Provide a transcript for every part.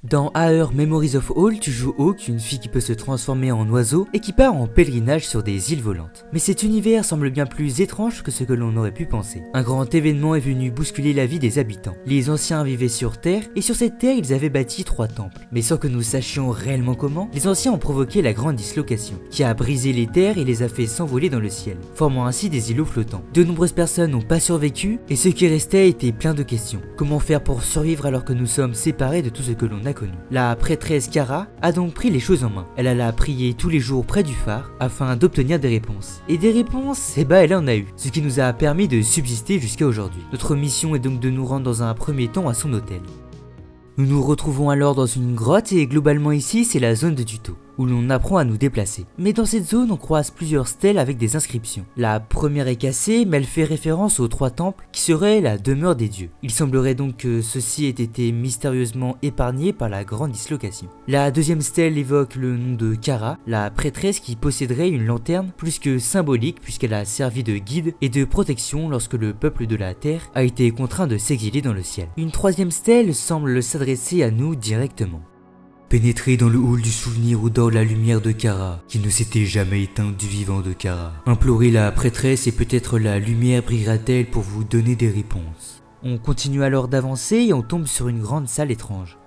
Dans Our Memories of All, tu joues Hawk, une fille qui peut se transformer en oiseau et qui part en pèlerinage sur des îles volantes. Mais cet univers semble bien plus étrange que ce que l'on aurait pu penser. Un grand événement est venu bousculer la vie des habitants. Les anciens vivaient sur Terre et sur cette Terre ils avaient bâti 3 temples. Mais sans que nous sachions réellement comment, les anciens ont provoqué la grande dislocation, qui a brisé les terres et les a fait s'envoler dans le ciel, formant ainsi des îlots flottants. De nombreuses personnes n'ont pas survécu et ceux qui restaient étaient pleins de questions. Comment faire pour survivre alors que nous sommes séparés de tout ce que l'on a connu? La prêtresse Kara a donc pris les choses en main. Elle alla prier tous les jours près du phare afin d'obtenir des réponses. Et des réponses, elle en a eu, ce qui nous a permis de subsister jusqu'à aujourd'hui. Notre mission est donc de nous rendre dans un premier temps à son hôtel. Nous nous retrouvons alors dans une grotte et globalement ici c'est la zone de tuto, où l'on apprend à nous déplacer. Mais dans cette zone on croise plusieurs stèles avec des inscriptions. La première est cassée mais elle fait référence aux 3 temples qui seraient la demeure des dieux. Il semblerait donc que ceux-ci aient été mystérieusement épargnés par la grande dislocation. La deuxième stèle évoque le nom de Kara, la prêtresse qui posséderait une lanterne plus que symbolique puisqu'elle a servi de guide et de protection lorsque le peuple de la terre a été contraint de s'exiler dans le ciel. Une troisième stèle semble s'adresser à nous directement. Pénétrez dans le hall du souvenir où dort la lumière de Kara, qui ne s'était jamais éteinte du vivant de Kara. Implorez la prêtresse et peut-être la lumière brillera-t-elle pour vous donner des réponses. On continue alors d'avancer et on tombe sur une grande salle étrange.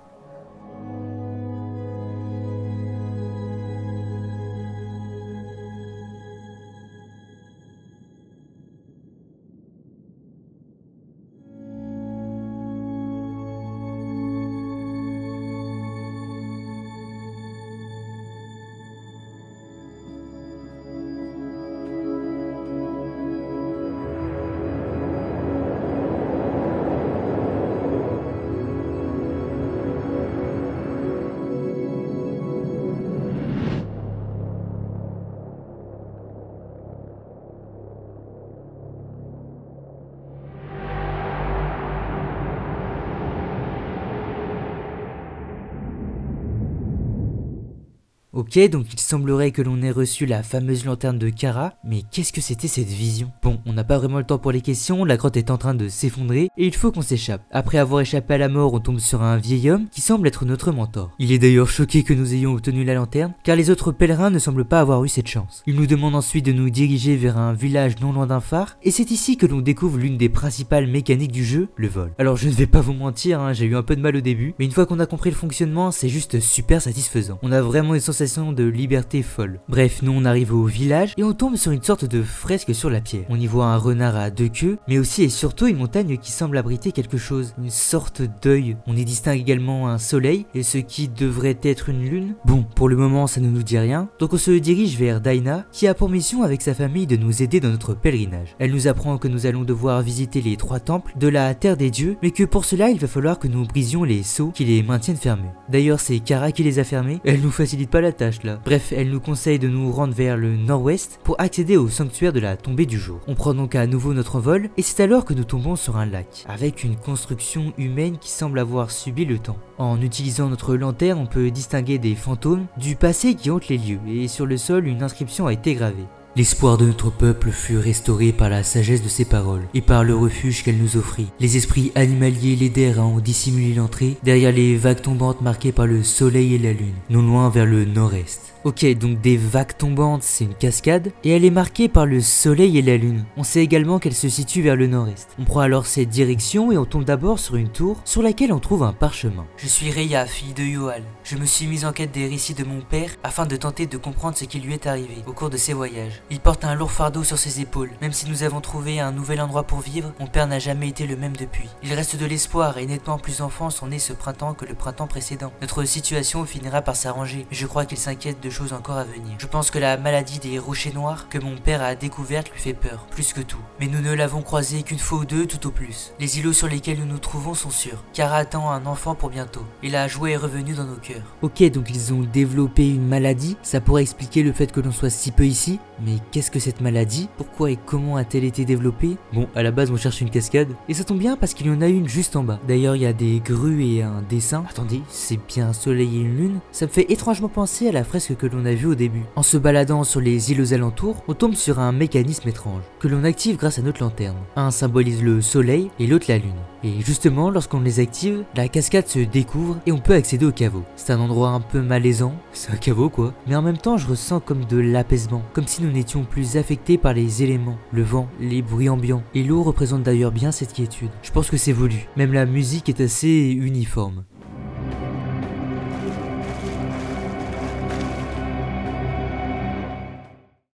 Ok, donc il semblerait que l'on ait reçu la fameuse lanterne de Kara, mais qu'est-ce que c'était cette vision? Bon, on n'a pas vraiment le temps pour les questions, la grotte est en train de s'effondrer et il faut qu'on s'échappe. Après avoir échappé à la mort, on tombe sur un vieil homme qui semble être notre mentor. Il est d'ailleurs choqué que nous ayons obtenu la lanterne, car les autres pèlerins ne semblent pas avoir eu cette chance. Il nous demande ensuite de nous diriger vers un village non loin d'un phare, et c'est ici que l'on découvre l'une des principales mécaniques du jeu, le vol. Alors je ne vais pas vous mentir, j'ai eu un peu de mal au début, mais une fois qu'on a compris le fonctionnement, c'est juste super satisfaisant. On a vraiment une sensation de liberté folle. Bref, nous on arrive au village et on tombe sur une sorte de fresque sur la pierre. On y voit un renard à 2 queues, mais aussi et surtout une montagne qui semble abriter quelque chose, une sorte d'œil. On y distingue également un soleil et ce qui devrait être une lune. Bon, pour le moment ça ne nous dit rien, donc on se dirige vers Daina qui a pour mission avec sa famille de nous aider dans notre pèlerinage. Elle nous apprend que nous allons devoir visiter les 3 temples de la terre des dieux, mais que pour cela il va falloir que nous brisions les sceaux qui les maintiennent fermés. D'ailleurs c'est Kara qui les a fermés, elle nous facilite pas la tâche là. Bref, elle nous conseille de nous rendre vers le nord-ouest pour accéder au sanctuaire de la tombée du jour. On prend donc à nouveau notre vol et c'est alors que nous tombons sur un lac, avec une construction humaine qui semble avoir subi le temps. En utilisant notre lanterne, on peut distinguer des fantômes du passé qui hantent les lieux et sur le sol une inscription a été gravée. L'espoir de notre peuple fut restauré par la sagesse de ses paroles et par le refuge qu'elle nous offrit. Les esprits animaliers l'aidèrent à en dissimuler l'entrée derrière les vagues tombantes marquées par le soleil et la lune, non loin vers le nord-est. Ok, donc des vagues tombantes, c'est une cascade, et elle est marquée par le soleil et la lune. On sait également qu'elle se situe vers le nord-est. On prend alors cette direction et on tombe d'abord sur une tour sur laquelle on trouve un parchemin. Je suis Reya, fille de Yoal. Je me suis mise en quête des récits de mon père afin de tenter de comprendre ce qui lui est arrivé au cours de ses voyages. Il porte un lourd fardeau sur ses épaules. Même si nous avons trouvé un nouvel endroit pour vivre, mon père n'a jamais été le même depuis. Il reste de l'espoir et nettement plus enfants sont nés ce printemps que le printemps précédent. Notre situation finira par s'arranger, mais je crois qu'il s'inquiète de choses encore à venir. Je pense que la maladie des rochers noirs que mon père a découverte lui fait peur, plus que tout. Mais nous ne l'avons croisé qu'une fois ou deux tout au plus. Les îlots sur lesquels nous nous trouvons sont sûrs. Kara attend un enfant pour bientôt. Et la joie est revenue dans nos cœurs. Ok, donc ils ont développé une maladie. Ça pourrait expliquer le fait que l'on soit si peu ici. Mais qu'est-ce que cette maladie? Pourquoi et comment a-t-elle été développée? Bon, à la base on cherche une cascade. Et ça tombe bien parce qu'il y en a une juste en bas. D'ailleurs il y a des grues et un dessin. Attendez, c'est bien un soleil et une lune? Ça me fait étrangement penser à la fresque que l'on a vu au début. En se baladant sur les îles aux alentours, on tombe sur un mécanisme étrange, que l'on active grâce à notre lanterne. Un symbolise le soleil et l'autre la lune. Et justement, lorsqu'on les active, la cascade se découvre et on peut accéder au caveau. C'est un endroit un peu malaisant, c'est un caveau quoi, mais en même temps je ressens comme de l'apaisement, comme si nous n'étions plus affectés par les éléments, le vent, les bruits ambiants. Et l'eau représente d'ailleurs bien cette quiétude. Je pense que c'est voulu, même la musique est assez uniforme.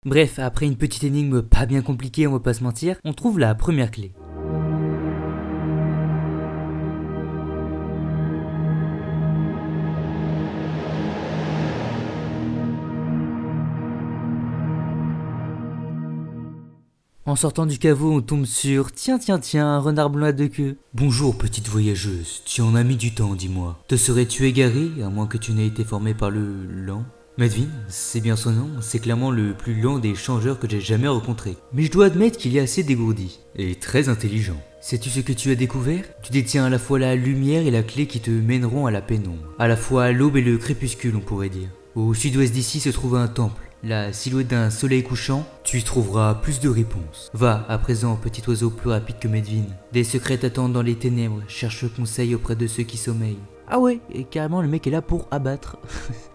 Bref, après une petite énigme pas bien compliquée, on va pas se mentir, on trouve la première clé. En sortant du caveau, on tombe sur tiens, un renard blanc à deux queues. Bonjour, petite voyageuse, tu en as mis du temps, dis-moi. Te serais-tu égaré, à moins que tu n'aies été formé par le lent? Medvin, c'est bien son nom, c'est clairement le plus lent des changeurs que j'ai jamais rencontré. Mais je dois admettre qu'il est assez dégourdi. Et très intelligent. Sais-tu ce que tu as découvert? Tu détiens à la fois la lumière et la clé qui te mèneront à la pénombre. À la fois l'aube et le crépuscule, on pourrait dire. Au sud-ouest d'ici se trouve un temple. La silhouette d'un soleil couchant, tu y trouveras plus de réponses. Va, à présent, petit oiseau plus rapide que Medvin. Des secrets t'attendent dans les ténèbres, cherche conseil auprès de ceux qui sommeillent. Ah ouais, et carrément le mec est là pour abattre.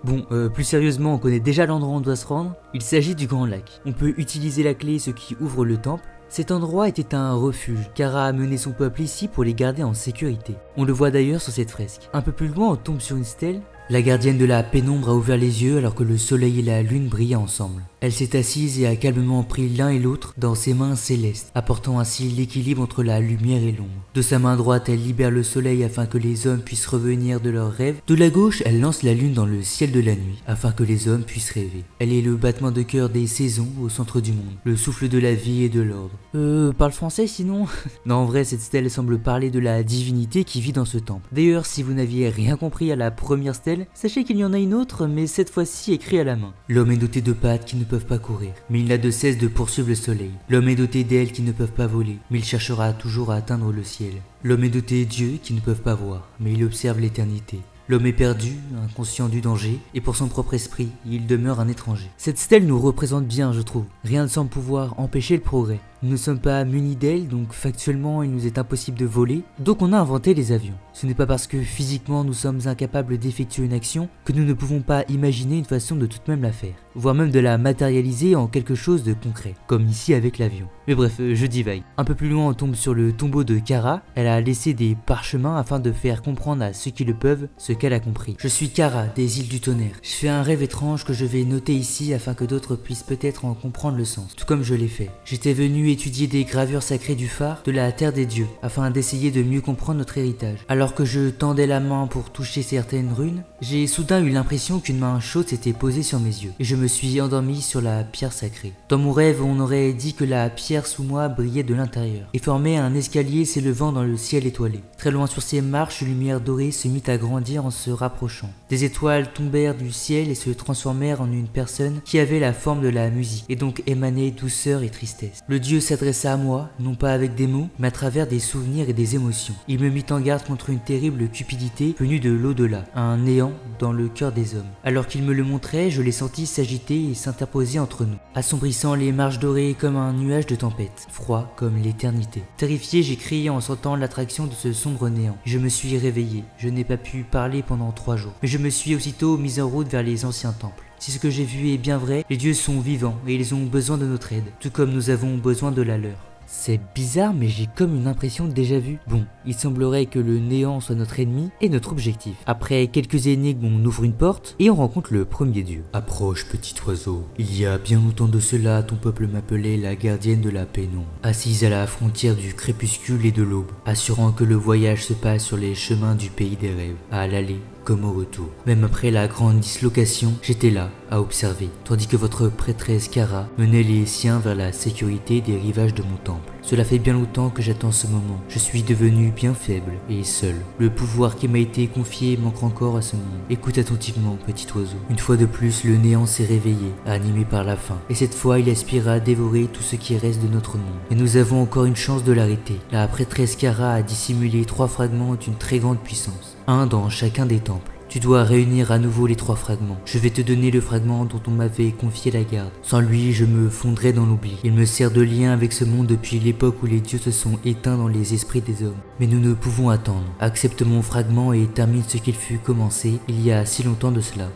Bon, plus sérieusement, on connaît déjà l'endroit où on doit se rendre. Il s'agit du Grand Lac. On peut utiliser la clé, ce qui ouvre le temple. Cet endroit était un refuge, Kara a mené son peuple ici pour les garder en sécurité. On le voit d'ailleurs sur cette fresque. Un peu plus loin, on tombe sur une stèle. La gardienne de la pénombre a ouvert les yeux alors que le soleil et la lune brillaient ensemble. Elle s'est assise et a calmement pris l'un et l'autre dans ses mains célestes, apportant ainsi l'équilibre entre la lumière et l'ombre. De sa main droite, elle libère le soleil afin que les hommes puissent revenir de leurs rêves. De la gauche, elle lance la lune dans le ciel de la nuit, afin que les hommes puissent rêver. Elle est le battement de cœur des saisons au centre du monde, le souffle de la vie et de l'ordre. Parle français sinon? Non, en vrai, cette stèle semble parler de la divinité qui vit dans ce temple. D'ailleurs, si vous n'aviez rien compris à la première stèle, sachez qu'il y en a une autre, mais cette fois-ci écrit à la main. L'homme est doté de pattes qui ne peuvent pas courir, mais il n'a de cesse de poursuivre le soleil. L'homme est doté d'ailes qui ne peuvent pas voler, mais il cherchera toujours à atteindre le ciel. L'homme est doté d'yeux qui ne peuvent pas voir, mais il observe l'éternité. L'homme est perdu, inconscient du danger, et pour son propre esprit, il demeure un étranger. Cette stèle nous représente bien, je trouve. Rien ne semble pouvoir empêcher le progrès. Nous ne sommes pas munis d'ailes, donc factuellement il nous est impossible de voler, donc on a inventé les avions. Ce n'est pas parce que physiquement nous sommes incapables d'effectuer une action que nous ne pouvons pas imaginer une façon de tout de même la faire, voire même de la matérialiser en quelque chose de concret, comme ici avec l'avion. Mais bref, je divague. Un peu plus loin on tombe sur le tombeau de Kara, elle a laissé des parchemins afin de faire comprendre à ceux qui le peuvent ce qu'elle a compris. Je suis Kara, des îles du tonnerre. Je fais un rêve étrange que je vais noter ici afin que d'autres puissent peut-être en comprendre le sens, tout comme je l'ai fait. J'étais venu étudier des gravures sacrées du phare de la terre des dieux, afin d'essayer de mieux comprendre notre héritage. Alors que je tendais la main pour toucher certaines runes, j'ai soudain eu l'impression qu'une main chaude s'était posée sur mes yeux, et je me suis endormi sur la pierre sacrée. Dans mon rêve, on aurait dit que la pierre sous moi brillait de l'intérieur, et formait un escalier s'élevant dans le ciel étoilé. Très loin sur ces marches, une lumière dorée se mit à grandir en se rapprochant. Des étoiles tombèrent du ciel et se transformèrent en une personne qui avait la forme de la musique, et donc émanait douceur et tristesse. Le dieu s'adressa à moi, non pas avec des mots, mais à travers des souvenirs et des émotions. Il me mit en garde contre une terrible cupidité venue de l'au-delà, un néant dans le cœur des hommes. Alors qu'il me le montrait, je les sentis s'agiter et s'interposer entre nous, assombrissant les marches dorées comme un nuage de tempête, froid comme l'éternité. Terrifié, j'ai crié en sentant l'attraction de ce sombre néant. Je me suis réveillé, je n'ai pas pu parler pendant 3 jours, mais je me suis aussitôt mis en route vers les anciens temples. Si ce que j'ai vu est bien vrai, les dieux sont vivants et ils ont besoin de notre aide, tout comme nous avons besoin de la leur. C'est bizarre, mais j'ai comme une impression de déjà vu. Bon, il semblerait que le néant soit notre ennemi et notre objectif. Après quelques énigmes, on ouvre une porte et on rencontre le premier dieu. Approche, petit oiseau. Il y a bien longtemps de cela, ton peuple m'appelait la gardienne de la pénombre. Assise à la frontière du crépuscule et de l'aube, assurant que le voyage se passe sur les chemins du pays des rêves, à l'aller comme au retour. Même après la grande dislocation, j'étais là, à observer, tandis que votre prêtresse Kara menait les siens vers la sécurité des rivages de mon temple. Cela fait bien longtemps que j'attends ce moment. Je suis devenu bien faible et seul. Le pouvoir qui m'a été confié manque encore à ce monde. Écoute attentivement, petit oiseau. Une fois de plus, le néant s'est réveillé, animé par la faim. Et cette fois, il aspire à dévorer tout ce qui reste de notre monde. Et nous avons encore une chance de l'arrêter. La prêtresse Kara a dissimulé 3 fragments d'une très grande puissance. Un dans chacun des temples. Tu dois réunir à nouveau les 3 fragments. Je vais te donner le fragment dont on m'avait confié la garde. Sans lui, je me fondrais dans l'oubli. Il me sert de lien avec ce monde depuis l'époque où les dieux se sont éteints dans les esprits des hommes. Mais nous ne pouvons attendre. Accepte mon fragment et termine ce qu'il fut commencé il y a si longtemps de cela.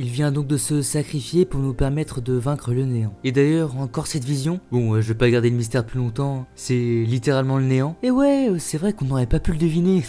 Il vient donc de se sacrifier pour nous permettre de vaincre le néant. Et d'ailleurs, encore cette vision. Bon, je vais pas garder le mystère plus longtemps, c'est littéralement le néant. Et ouais, c'est vrai qu'on n'aurait pas pu le deviner.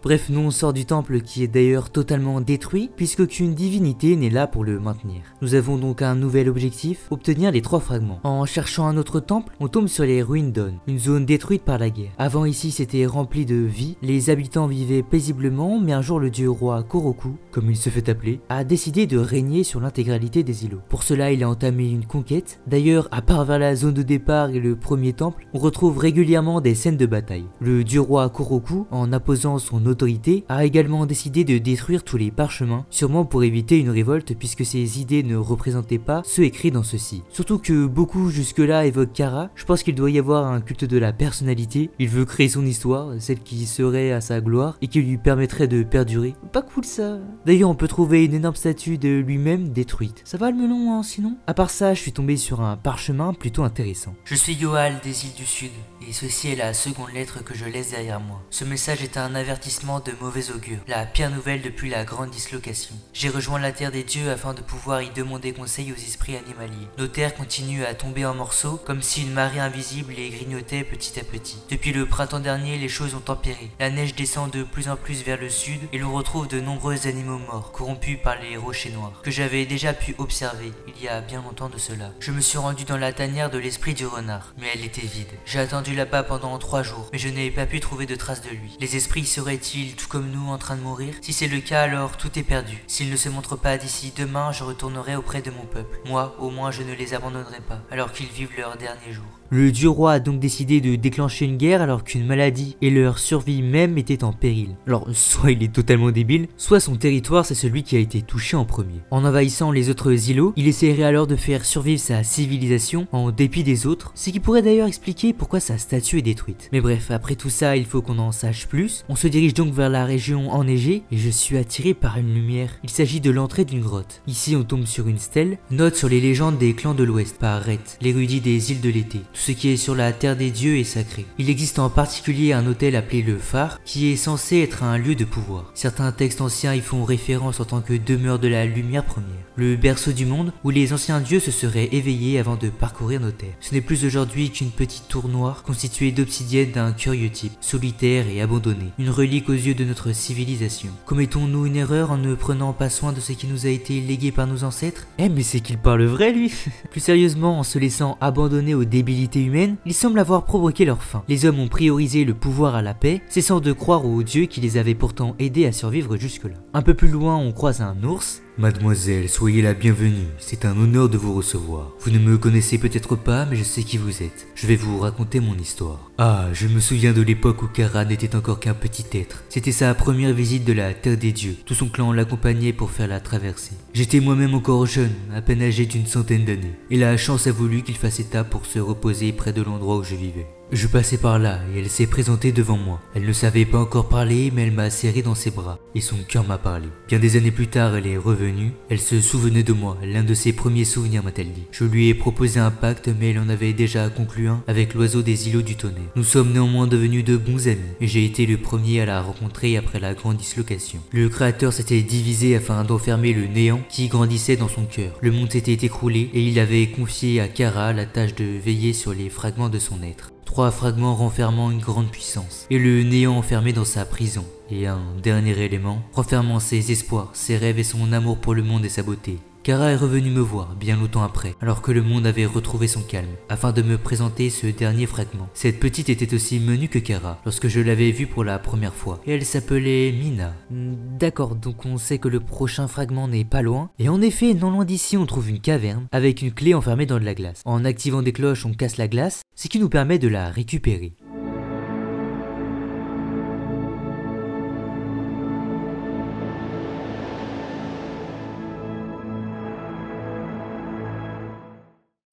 Bref, nous on sort du temple qui est d'ailleurs totalement détruit puisqu'aucune divinité n'est là pour le maintenir. Nous avons donc un nouvel objectif, obtenir les 3 fragments. En cherchant un autre temple, on tombe sur les ruines d'On, une zone détruite par la guerre. Avant ici c'était rempli de vie, les habitants vivaient paisiblement, mais un jour le dieu roi Koroku, comme il se fait appeler, a décidé de régner sur l'intégralité des îlots. Pour cela il a entamé une conquête. D'ailleurs, à part vers la zone de départ et le premier temple, on retrouve régulièrement des scènes de bataille. Le dieu roi Koroku, en imposant son autorité, a également décidé de détruire tous les parchemins, sûrement pour éviter une révolte puisque ses idées ne représentaient pas ceux écrits dans ceux-ci. Surtout que beaucoup jusque-là évoquent Kara, je pense qu'il doit y avoir un culte de la personnalité, il veut créer son histoire, celle qui serait à sa gloire et qui lui permettrait de perdurer. Pas cool ça. D'ailleurs on peut trouver une énorme statue de lui-même détruite. Ça va le melon hein, sinon? À part ça, je suis tombé sur un parchemin plutôt intéressant. Je suis Yoal des îles du Sud, et ceci est la seconde lettre que je laisse derrière moi. Ce message est un avertissement de mauvais augure, la pire nouvelle depuis la grande dislocation. J'ai rejoint la terre des dieux afin de pouvoir y demander conseil aux esprits animaliers. Nos terres continuent à tomber en morceaux, comme si une marée invisible les grignotait petit à petit. Depuis le printemps dernier, les choses ont empiré. La neige descend de plus en plus vers le sud, et l'on retrouve de nombreux animaux morts, corrompus par les rochers noirs, que j'avais déjà pu observer il y a bien longtemps de cela. Je me suis rendu dans la tanière de l'esprit du renard, mais elle était vide. J'ai attendu là-bas pendant 3 jours, mais je n'ai pas pu trouver de traces de lui. Les esprits seraient-ils tout comme nous en train de mourir? Si c'est le cas, alors tout est perdu. S'ils ne se montrent pas d'ici demain, je retournerai auprès de mon peuple. Moi, au moins, je ne les abandonnerai pas, alors qu'ils vivent leurs derniers jours. Le dieu roi a donc décidé de déclencher une guerre alors qu'une maladie et leur survie même étaient en péril. Alors, soit il est totalement débile, soit son territoire c'est celui qui a été touché en premier. En envahissant les autres îlots, il essaierait alors de faire survivre sa civilisation en dépit des autres, ce qui pourrait d'ailleurs expliquer pourquoi sa statue est détruite. Mais bref, après tout ça, il faut qu'on en sache plus. On se dirige donc vers la région enneigée et je suis attiré par une lumière. Il s'agit de l'entrée d'une grotte. Ici, on tombe sur une stèle, note sur les légendes des clans de l'Ouest par Rhett, l'érudit des îles de l'été. Tout ce qui est sur la terre des dieux est sacré. Il existe en particulier un hôtel appelé le Phare, qui est censé être un lieu de pouvoir. Certains textes anciens y font référence en tant que demeure de la lumière première, le berceau du monde où les anciens dieux se seraient éveillés avant de parcourir nos terres. Ce n'est plus aujourd'hui qu'une petite tour noire constituée d'obsidienne d'un curieux type, solitaire et abandonné, une relique aux yeux de notre civilisation. Commettons-nous une erreur en ne prenant pas soin de ce qui nous a été légué par nos ancêtres? Eh mais c'est qu'il parle vrai lui. Plus sérieusement, en se laissant abandonner aux débilités humaines, il semble avoir provoqué leur fin. Les hommes ont priorisé le pouvoir à la paix, cessant de croire aux dieux qui les avaient pourtant aidés à survivre jusque-là. Un peu plus loin, on croise un ours. Mademoiselle, soyez la bienvenue, c'est un honneur de vous recevoir. Vous ne me connaissez peut-être pas, mais je sais qui vous êtes. Je vais vous raconter mon histoire. Ah, je me souviens de l'époque où Kara n'était encore qu'un petit être. C'était sa première visite de la terre des dieux. Tout son clan l'accompagnait pour faire la traversée. J'étais moi-même encore jeune, à peine âgé d'une centaine d'années. Et la chance a voulu qu'il fasse étape pour se reposer près de l'endroit où je vivais. Je passais par là et elle s'est présentée devant moi. Elle ne savait pas encore parler, mais elle m'a serré dans ses bras et son cœur m'a parlé. Bien des années plus tard, elle est revenue. Elle se souvenait de moi, l'un de ses premiers souvenirs m'a-t-elle dit. Je lui ai proposé un pacte, mais elle en avait déjà conclu un avec l'oiseau des îlots du tonnerre. Nous sommes néanmoins devenus de bons amis et j'ai été le premier à la rencontrer après la grande dislocation. Le créateur s'était divisé afin d'enfermer le néant qui grandissait dans son cœur. Le monde s'était écroulé et il avait confié à Kara la tâche de veiller sur les fragments de son être. 3 fragments renfermant une grande puissance, et le néant enfermé dans sa prison. Et un dernier élément, renfermant ses espoirs, ses rêves et son amour pour le monde et sa beauté. Kara est revenue me voir bien longtemps après, alors que le monde avait retrouvé son calme, afin de me présenter ce dernier fragment. Cette petite était aussi menue que Kara, lorsque je l'avais vue pour la première fois, et elle s'appelait Mina. D'accord, donc on sait que le prochain fragment n'est pas loin, et en effet, non loin d'ici on trouve une caverne, avec une clé enfermée dans de la glace. En activant des cloches on casse la glace, ce qui nous permet de la récupérer.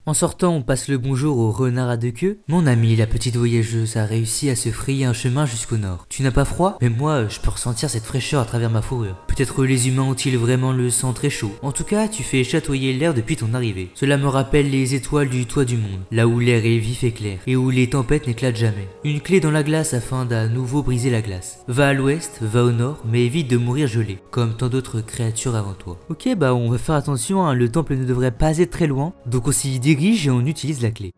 En sortant, on passe le bonjour au renard à 2 queues. Mon amie, la petite voyageuse, a réussi à se frayer un chemin jusqu'au nord. Tu n'as pas froid? Mais moi, je peux ressentir cette fraîcheur à travers ma fourrure. Peut-être les humains ont-ils vraiment le sang très chaud. En tout cas, tu fais chatouiller l'air depuis ton arrivée. Cela me rappelle les étoiles du toit du monde, là où l'air est vif et clair, et où les tempêtes n'éclatent jamais. Une clé dans la glace afin d'à nouveau briser la glace. Va à l'ouest, va au nord, mais évite de mourir gelé, comme tant d'autres créatures avant toi. Ok, bah on va faire attention, hein, le temple ne devrait pas être très loin, donc on s'y dirige et on utilise la clé.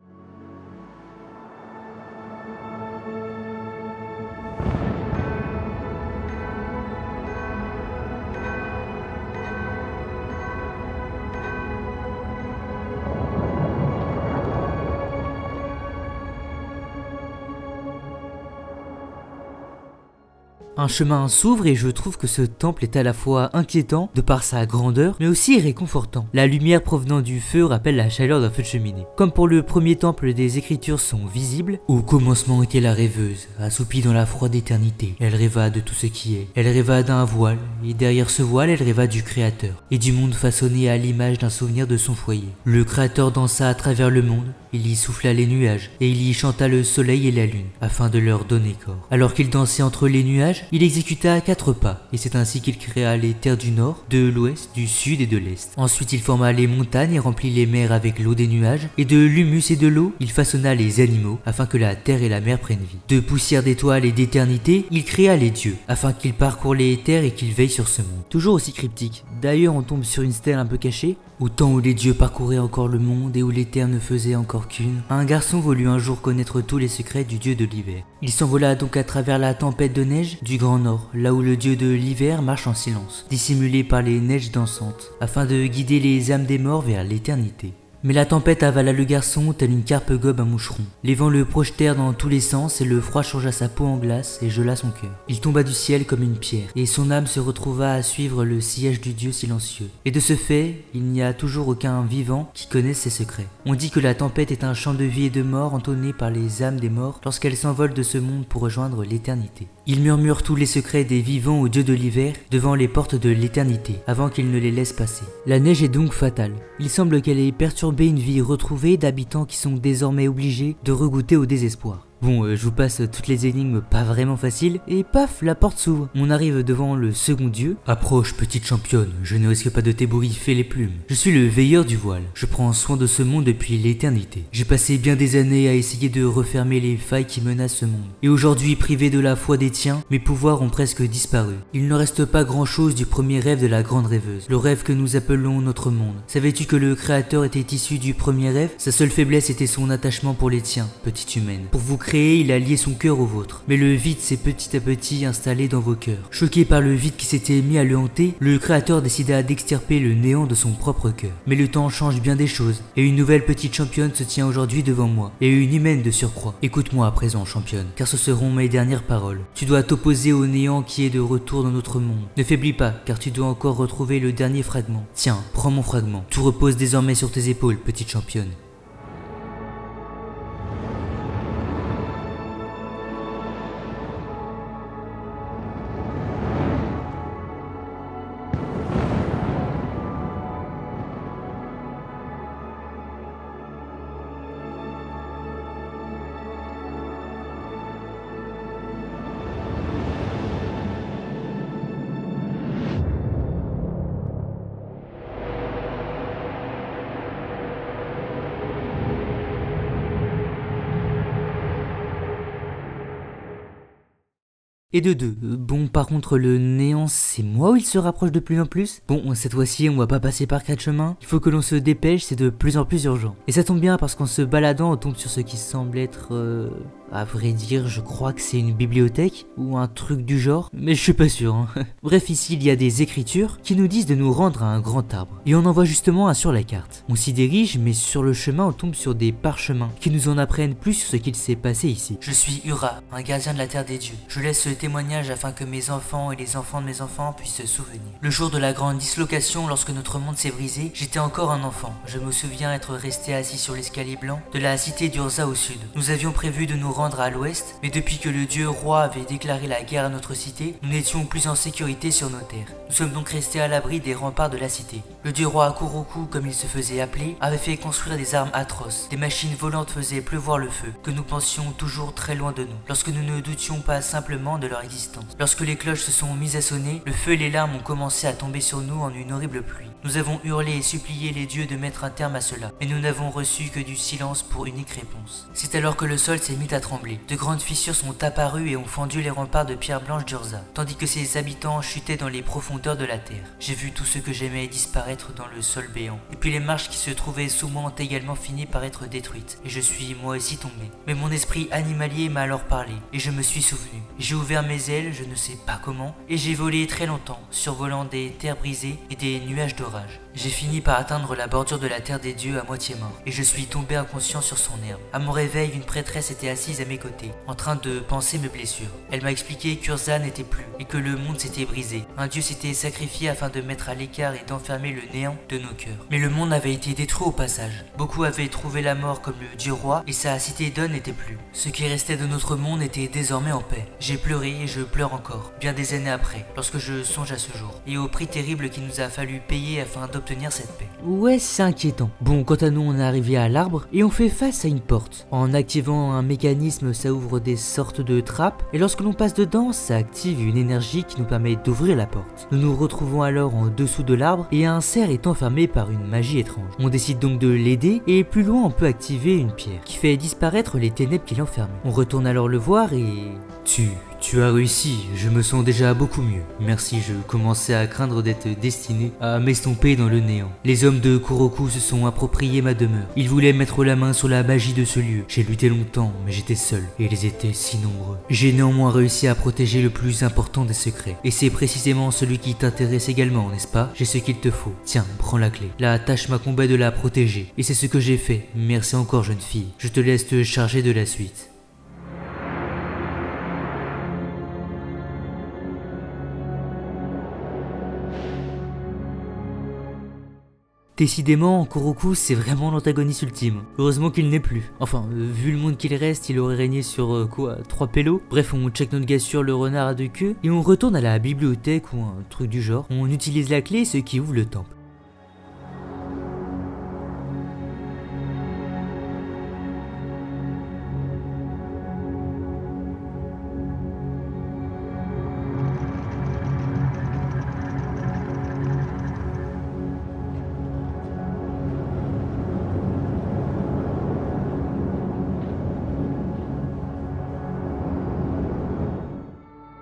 Un chemin s'ouvre et je trouve que ce temple est à la fois inquiétant de par sa grandeur, mais aussi réconfortant. La lumière provenant du feu rappelle la chaleur d'un feu de cheminée. Comme pour le premier temple, des écritures sont visibles. Au commencement était la rêveuse, assoupie dans la froide éternité. Elle rêva de tout ce qui est. Elle rêva d'un voile, et derrière ce voile, elle rêva du Créateur, et du monde façonné à l'image d'un souvenir de son foyer. Le Créateur dansa à travers le monde, il y souffla les nuages, et il y chanta le soleil et la lune, afin de leur donner corps. Alors qu'il dansait entre les nuages, il exécuta 4 pas, et c'est ainsi qu'il créa les terres du nord, de l'ouest, du sud et de l'est. Ensuite il forma les montagnes et remplit les mers avec l'eau des nuages, et de l'humus et de l'eau, il façonna les animaux, afin que la terre et la mer prennent vie. De poussière d'étoiles et d'éternité, il créa les dieux, afin qu'ils parcourent les terres et qu'ils veillent sur ce monde. Toujours aussi cryptique. D'ailleurs on tombe sur une stèle un peu cachée. Au temps où les dieux parcouraient encore le monde et où les terres ne faisaient encore qu'une, un garçon voulut un jour connaître tous les secrets du dieu de l'hiver. Il s'envola donc à travers la tempête de neige du grand nord, là où le dieu de l'hiver marche en silence, dissimulé par les neiges dansantes, afin de guider les âmes des morts vers l'éternité. Mais la tempête avala le garçon tel une carpe gobe un moucheron. Les vents le projetèrent dans tous les sens et le froid changea sa peau en glace et gela son cœur. Il tomba du ciel comme une pierre et son âme se retrouva à suivre le sillage du dieu silencieux. Et de ce fait, il n'y a toujours aucun vivant qui connaisse ses secrets. On dit que la tempête est un chant de vie et de mort entonné par les âmes des morts lorsqu'elles s'envolent de ce monde pour rejoindre l'éternité. Ils murmurent tous les secrets des vivants au dieu de l'hiver devant les portes de l'éternité avant qu'il ne les laisse passer. La neige est donc fatale. Il semble qu'elle ait perturbé une vie retrouvée d'habitants qui sont désormais obligés de regoûter au désespoir. Bon, je vous passe toutes les énigmes pas vraiment faciles, et paf, la porte s'ouvre. On arrive devant le second dieu. Approche, petite championne, je ne risque pas de t'ébouriffer les plumes. Je suis le veilleur du voile, je prends soin de ce monde depuis l'éternité. J'ai passé bien des années à essayer de refermer les failles qui menacent ce monde. Et aujourd'hui, privé de la foi des tiens, mes pouvoirs ont presque disparu. Il ne reste pas grand chose du premier rêve de la grande rêveuse, le rêve que nous appelons notre monde. Savais-tu que le créateur était issu du premier rêve? Sa seule faiblesse était son attachement pour les tiens, petite humaine. Pour vous créer, il a lié son cœur au vôtre. Mais le vide s'est petit à petit installé dans vos cœurs. Choqué par le vide qui s'était mis à le hanter, le créateur décida d'extirper le néant de son propre cœur. Mais le temps change bien des choses, et une nouvelle petite championne se tient aujourd'hui devant moi, et une humaine de surcroît. Écoute-moi à présent, championne, car ce seront mes dernières paroles. Tu dois t'opposer au néant qui est de retour dans notre monde. Ne faiblis pas, car tu dois encore retrouver le dernier fragment. Tiens, prends mon fragment. Tout repose désormais sur tes épaules, petite championne. Et de deux. Bon, par contre, le néant, c'est moi où il se rapproche de plus en plus. Bon, cette fois-ci, on va pas passer par 4 chemins. Il faut que l'on se dépêche, c'est de plus en plus urgent. Et ça tombe bien parce qu'en se baladant, on tombe sur ce qui semble être À vrai dire, je crois que c'est une bibliothèque ou un truc du genre, mais je suis pas sûr. Hein. Bref, ici il y a des écritures qui nous disent de nous rendre à un grand arbre. Et on en voit justement un sur la carte. On s'y dirige, mais sur le chemin on tombe sur des parchemins qui nous en apprennent plus sur ce qu'il s'est passé ici. Je suis Ura, un gardien de la terre des dieux. Je laisse ce témoignage afin que mes enfants et les enfants de mes enfants puissent se souvenir. Le jour de la grande dislocation, lorsque notre monde s'est brisé, j'étais encore un enfant. Je me souviens être resté assis sur l'escalier blanc de la cité d'Urza au sud. Nous avions prévu de nous rendre à l'ouest, mais depuis que le dieu roi avait déclaré la guerre à notre cité, nous n'étions plus en sécurité sur nos terres. Nous sommes donc restés à l'abri des remparts de la cité. Le dieu roi Kuroku, comme il se faisait appeler, avait fait construire des armes atroces. Des machines volantes faisaient pleuvoir le feu, que nous pensions toujours très loin de nous, lorsque nous ne doutions pas simplement de leur existence. Lorsque les cloches se sont mises à sonner, le feu et les larmes ont commencé à tomber sur nous en une horrible pluie. Nous avons hurlé et supplié les dieux de mettre un terme à cela, mais nous n'avons reçu que du silence pour unique réponse. C'est alors que le sol s'est mis à trembler. De grandes fissures sont apparues et ont fendu les remparts de pierre blanche d'Urza, tandis que ses habitants chutaient dans les profondeurs de la terre. J'ai vu tout ce que j'aimais disparaître dans le sol béant, et puis les marches qui se trouvaient sous moi ont également fini par être détruites, et je suis moi aussi tombé. Mais mon esprit animalier m'a alors parlé, et je me suis souvenu. J'ai ouvert mes ailes, je ne sais pas comment, et j'ai volé très longtemps, survolant des terres brisées et des nuages d'orage. J'ai fini par atteindre la bordure de la terre des dieux à moitié mort, et je suis tombé inconscient sur son herbe. À mon réveil, une prêtresse était assise à mes côtés, en train de panser mes blessures. Elle m'a expliqué qu'Urza n'était plus, et que le monde s'était brisé. Un dieu s'était sacrifié afin de mettre à l'écart et d'enfermer le néant de nos cœurs. Mais le monde avait été détruit au passage. Beaucoup avaient trouvé la mort comme le dieu roi, et sa cité d'On n'était plus. Ce qui restait de notre monde était désormais en paix. J'ai pleuré et je pleure encore, bien des années après, lorsque je songe à ce jour, et au prix terrible qu'il nous a fallu payer afin d'obtenir cette paix. Ouais, c'est inquiétant. Bon, quant à nous, on est arrivé à l'arbre et on fait face à une porte. En activant un mécanisme, ça ouvre des sortes de trappes, et lorsque l'on passe dedans, ça active une énergie qui nous permet d'ouvrir la porte. Nous nous retrouvons alors en dessous de l'arbre et un cerf est enfermé par une magie étrange. On décide donc de l'aider et plus loin on peut activer une pierre qui fait disparaître les ténèbres qui l'enferment. On retourne alors le voir et... Tu as réussi, je me sens déjà beaucoup mieux. Merci, je commençais à craindre d'être destiné à m'estomper dans le néant. Les hommes de Kuroku se sont appropriés ma demeure. Ils voulaient mettre la main sur la magie de ce lieu. J'ai lutté longtemps, mais j'étais seul, et ils étaient si nombreux. J'ai néanmoins réussi à protéger le plus important des secrets. Et c'est précisément celui qui t'intéresse également, n'est-ce pas? J'ai ce qu'il te faut. Tiens, prends la clé. La tâche m'incombait de la protéger, et c'est ce que j'ai fait. Merci encore, jeune fille. Je te laisse te charger de la suite. Décidément, Kuroku, c'est vraiment l'antagoniste ultime. Heureusement qu'il n'est plus. Enfin, vu le monde qu'il reste, il aurait régné sur 3 pélos. Bref, on check notre gars sur le renard à 2 queues et on retourne à la bibliothèque ou un truc du genre. On utilise la clé, ce qui ouvre le temple.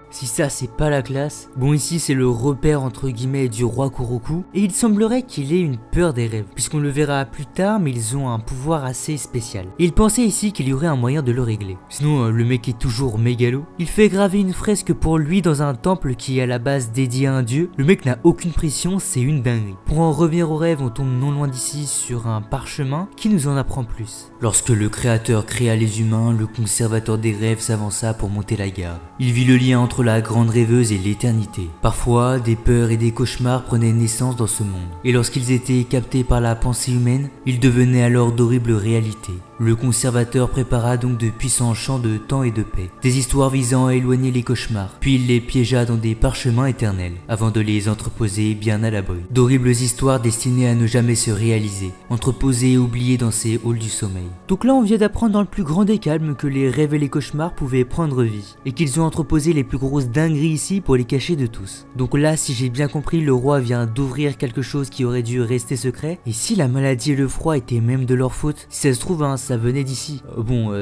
Si ça c'est pas la classe, bon ici c'est le repère entre guillemets du roi Kuroku et il semblerait qu'il ait une peur des rêves, puisqu'on le verra plus tard mais ils ont un pouvoir assez spécial. Et il pensait ici qu'il y aurait un moyen de le régler. Sinon le mec est toujours mégalo. Il fait graver une fresque pour lui dans un temple qui est à la base dédié à un dieu. Le mec n'a aucune pression, c'est une dinguerie. Pour en revenir aux rêves, on tombe non loin d'ici sur un parchemin qui nous en apprend plus. Lorsque le créateur créa les humains, le conservateur des rêves s'avança pour monter la garde. Il vit le lien entre la grande rêveuse et l'éternité. Parfois, des peurs et des cauchemars prenaient naissance dans ce monde. Et lorsqu'ils étaient captés par la pensée humaine, ils devenaient alors d'horribles réalités. Le conservateur prépara donc de puissants chants de temps et de paix, des histoires visant à éloigner les cauchemars, puis il les piégea dans des parchemins éternels, avant de les entreposer bien à l'abri. D'horribles histoires destinées à ne jamais se réaliser, entreposées et oubliées dans ces halls du sommeil. Donc là on vient d'apprendre dans le plus grand des calmes que les rêves et les cauchemars pouvaient prendre vie, et qu'ils ont entreposé les plus grosses dingueries ici pour les cacher de tous. Donc là, si j'ai bien compris, le roi vient d'ouvrir quelque chose qui aurait dû rester secret, et si la maladie et le froid étaient même de leur faute, si ça se trouve un ça venait d'ici.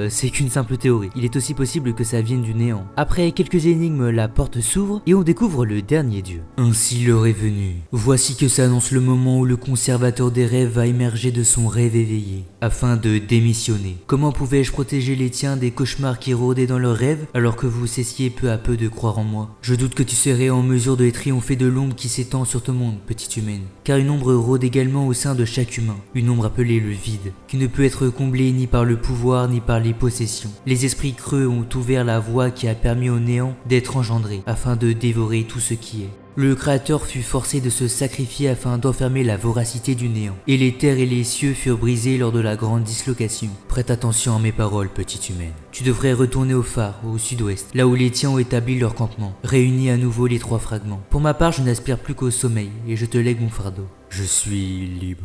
C'est qu'une simple théorie. Il est aussi possible que ça vienne du néant. Après quelques énigmes, la porte s'ouvre et on découvre le dernier dieu. Ainsi l'heure est venue. Voici que s'annonce le moment où le conservateur des rêves va émerger de son rêve éveillé, afin de démissionner. Comment pouvais-je protéger les tiens des cauchemars qui rôdaient dans leurs rêves alors que vous cessiez peu à peu de croire en moi? Je doute que tu serais en mesure de triompher de l'ombre qui s'étend sur ton monde, petite humaine. Car une ombre rôde également au sein de chaque humain. Une ombre appelée le vide, qui ne peut être comblée ni par le pouvoir ni par les possessions. Les esprits creux ont ouvert la voie qui a permis au néant d'être engendré, afin de dévorer tout ce qui est. Le Créateur fut forcé de se sacrifier afin d'enfermer la voracité du néant, et les terres et les cieux furent brisés lors de la grande dislocation. Prête attention à mes paroles, petite humaine. Tu devrais retourner au phare, au sud-ouest, là où les tiens ont établi leur campement, réunis à nouveau les 3 fragments. Pour ma part, je n'aspire plus qu'au sommeil, et je te lègue mon fardeau. Je suis libre.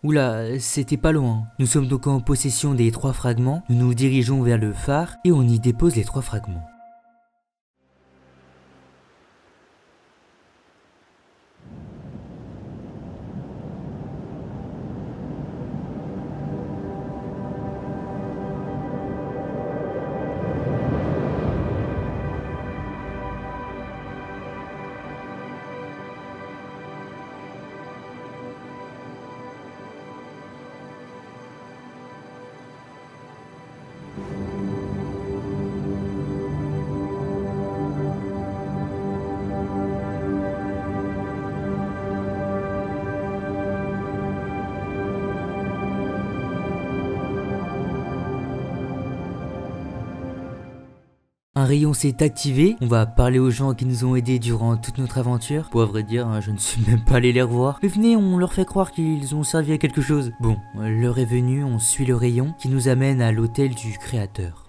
Oula, c'était pas loin. Nous sommes donc en possession des 3 fragments, nous nous dirigeons vers le phare et on y dépose les 3 fragments. Un rayon s'est activé, on va parler aux gens qui nous ont aidés durant toute notre aventure. Pour à vrai dire, je ne suis même pas allé les revoir. Mais venez, on leur fait croire qu'ils ont servi à quelque chose. Bon, l'heure est venue, on suit le rayon qui nous amène à l'hôtel du Créateur.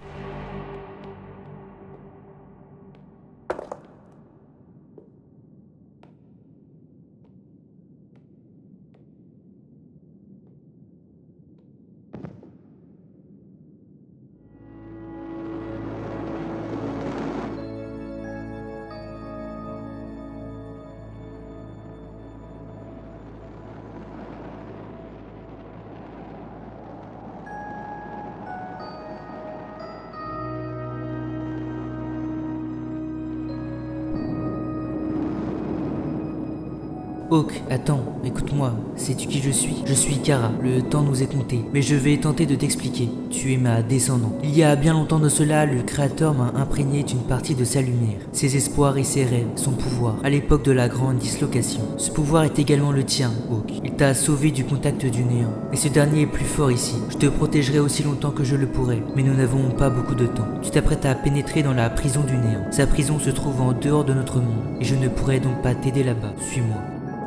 Hawk, attends, écoute-moi, sais-tu qui je suis? Je suis Kara, le temps nous est compté, mais je vais tenter de t'expliquer. Tu es ma descendante. Il y a bien longtemps de cela, le Créateur m'a imprégné d'une partie de sa lumière, ses espoirs et ses rêves, son pouvoir, à l'époque de la grande dislocation. Ce pouvoir est également le tien, Hawk. Il t'a sauvé du contact du néant, et ce dernier est plus fort ici. Je te protégerai aussi longtemps que je le pourrai, mais nous n'avons pas beaucoup de temps. Tu t'apprêtes à pénétrer dans la prison du néant. Sa prison se trouve en dehors de notre monde, et je ne pourrai donc pas t'aider là-bas. Suis-moi.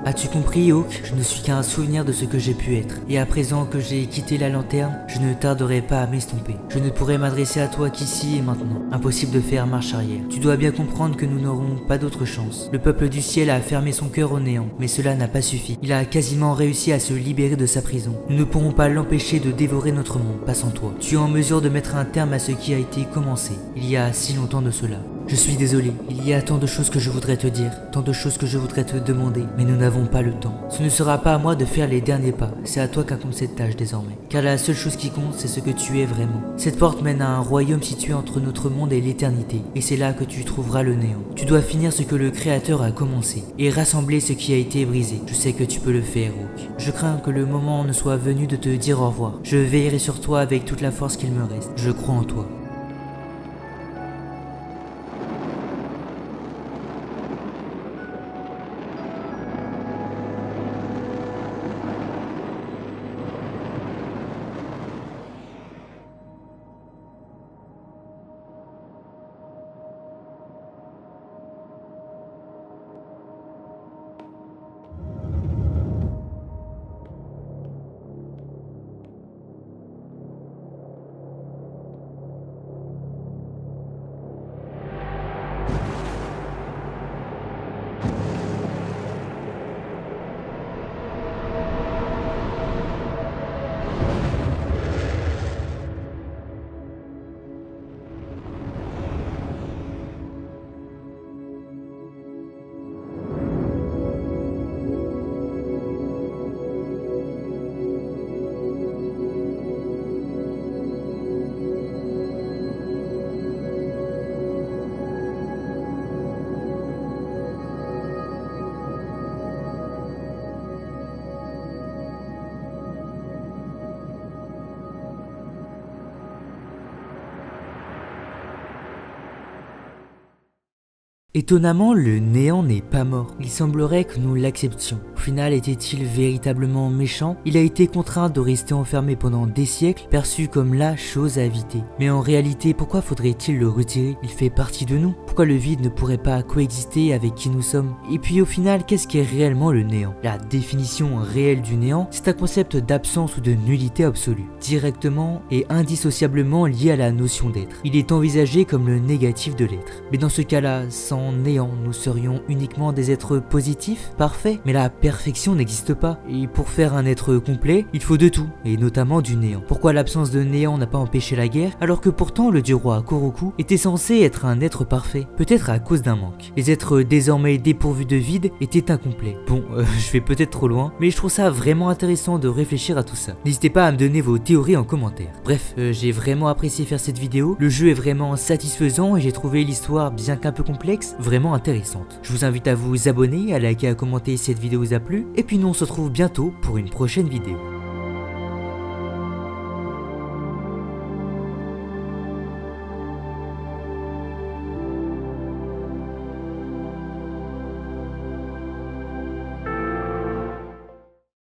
As-tu compris, Hawk? Je ne suis qu'un souvenir de ce que j'ai pu être. Et à présent que j'ai quitté la lanterne, je ne tarderai pas à m'estomper. Je ne pourrai m'adresser à toi qu'ici et maintenant. Impossible de faire marche arrière. Tu dois bien comprendre que nous n'aurons pas d'autre chance. Le peuple du ciel a fermé son cœur au néant, mais cela n'a pas suffi. Il a quasiment réussi à se libérer de sa prison. Nous ne pourrons pas l'empêcher de dévorer notre monde, pas sans toi. Tu es en mesure de mettre un terme à ce qui a été commencé, il y a si longtemps de cela. Je suis désolé, il y a tant de choses que je voudrais te dire, tant de choses que je voudrais te demander, mais nous n'avons pas le temps. Ce ne sera pas à moi de faire les derniers pas, c'est à toi qu'incombe cette tâche désormais. Car la seule chose qui compte, c'est ce que tu es vraiment. Cette porte mène à un royaume situé entre notre monde et l'éternité, et c'est là que tu trouveras le néant. Tu dois finir ce que le Créateur a commencé, et rassembler ce qui a été brisé. Je sais que tu peux le faire, Hawk. Je crains que le moment ne soit venu de te dire au revoir. Je veillerai sur toi avec toute la force qu'il me reste. Je crois en toi. Étonnamment, le néant n'est pas mort. Il semblerait que nous l'acceptions. Au final, était-il véritablement méchant? Il a été contraint de rester enfermé pendant des siècles, perçu comme la chose à éviter. Mais en réalité, pourquoi faudrait-il le retirer? Il fait partie de nous. Pourquoi le vide ne pourrait pas coexister avec qui nous sommes? Et puis au final, qu'est-ce qu'est réellement le néant? La définition réelle du néant, c'est un concept d'absence ou de nullité absolue, directement et indissociablement lié à la notion d'être. Il est envisagé comme le négatif de l'être. Mais dans ce cas-là, sans néant, nous serions uniquement des êtres positifs, parfaits, mais la perfection n'existe pas. Et pour faire un être complet, il faut de tout, et notamment du néant. Pourquoi l'absence de néant n'a pas empêché la guerre, alors que pourtant le dieu roi Koroku était censé être un être parfait? Peut-être à cause d'un manque. Les êtres désormais dépourvus de vide étaient incomplets. Bon, je vais peut-être trop loin, mais je trouve ça vraiment intéressant de réfléchir à tout ça. N'hésitez pas à me donner vos théories en commentaire. Bref, j'ai vraiment apprécié faire cette vidéo. Le jeu est vraiment satisfaisant et j'ai trouvé l'histoire, bien qu'un peu complexe, vraiment intéressante. Je vous invite à vous abonner, à liker, à commenter si cette vidéo vous a plu, et puis nous on se retrouve bientôt pour une prochaine vidéo.